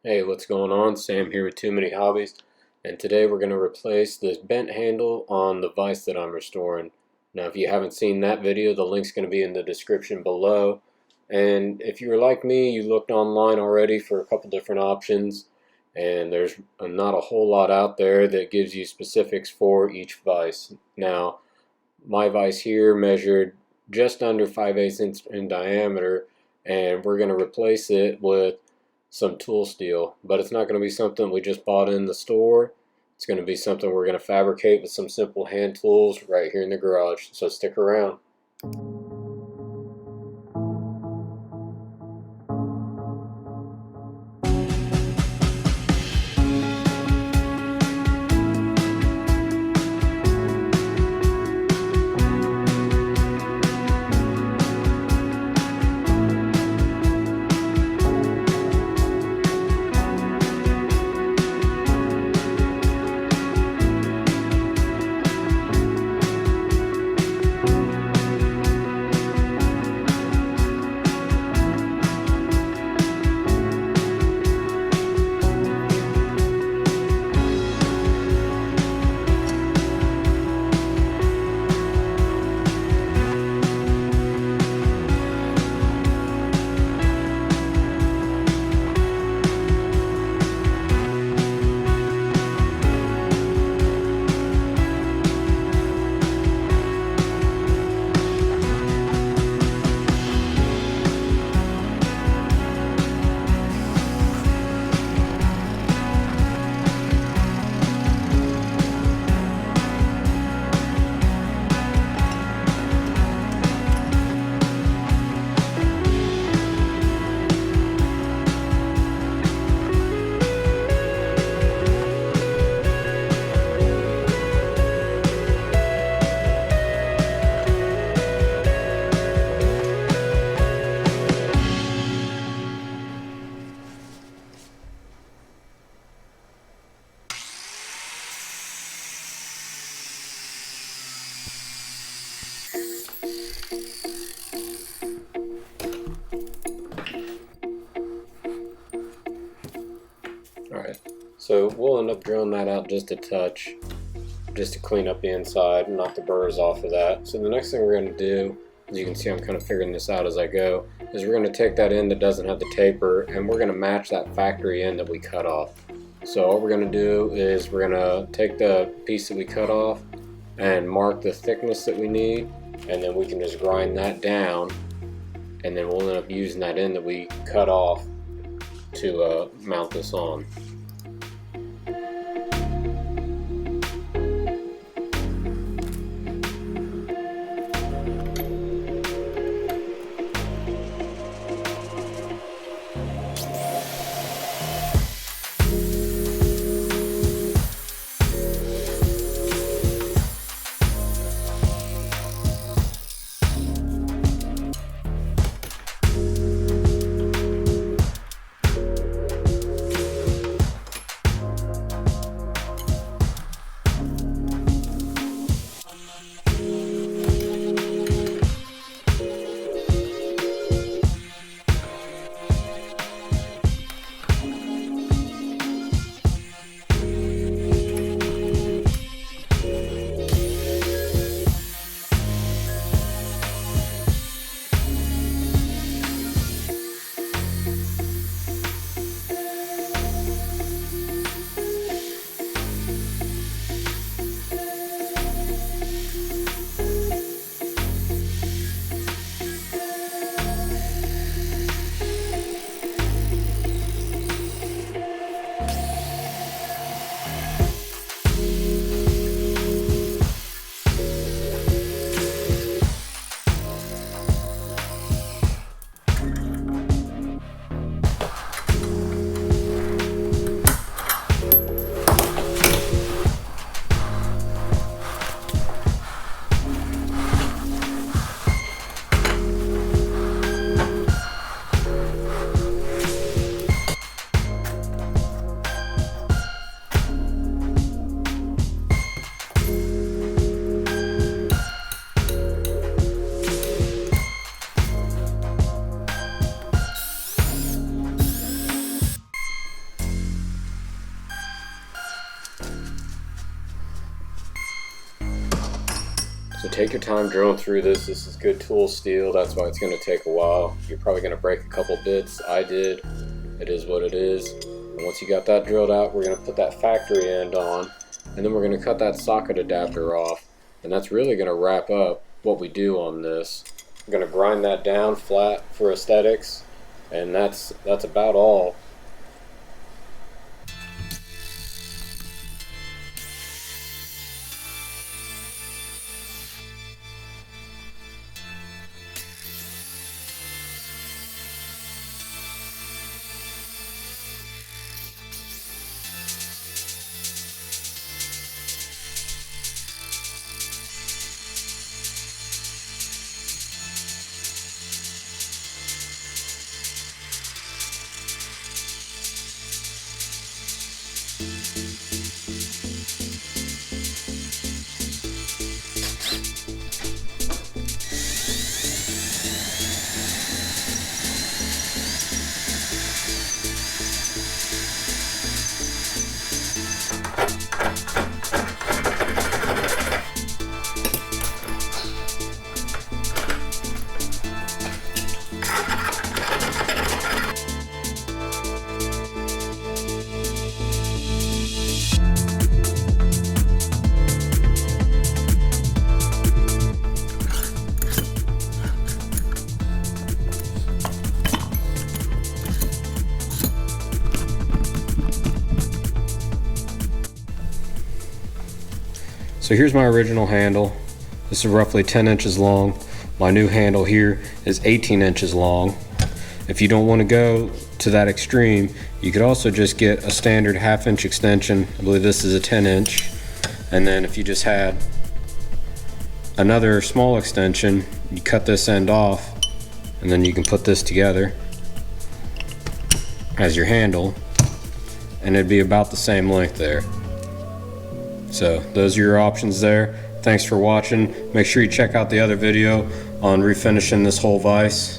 Hey, what's going on? Sam here with Too Many Hobbies, and today we're going to replace this bent handle on the vise that I'm restoring. Now, if you haven't seen that video, the link's going to be in the description below. And if you were like me, you looked online already for a couple different options, and there's not a whole lot out there that gives you specifics for each vise. Now, my vise here measured just under 5/8 inch in diameter, and we're going to replace it with some tool steel, but it's not going to be something we just bought in the store. It's going to be something we're going to fabricate with some simple hand tools right here in the garage, so stick around. Alright, so we'll end up drilling that out just a touch, just to clean up the inside and knock the burrs off of that. So the next thing we're going to do, as you can see I'm kind of figuring this out as I go, is we're going to take that end that doesn't have the taper and we're going to match that factory end that we cut off. So what we're going to do is we're going to take the piece that we cut off and mark the thickness that we need, and then we can just grind that down, and then we'll end up using that end that we cut off to mount this on. take your time drilling through this. This is good tool steel, that's why it's going to take a while. You're probably going to break a couple bits. I did. It is what it is. And once you got that drilled out, we're going to put that factory end on, and then we're going to cut that socket adapter off, and that's really going to wrap up what we do on this. I'm going to grind that down flat for aesthetics, and that's about all. So here's my original handle. This is roughly 10 inches long. My new handle here is 18 inches long. If you don't want to go to that extreme, you could also just get a standard 1/2 inch extension. I believe this is a 10 inch. And then if you just had another small extension, you cut this end off, and then you can put this together as your handle, and it'd be about the same length there. So those are your options there. Thanks for watching. Make sure you check out the other video on refinishing this whole vise.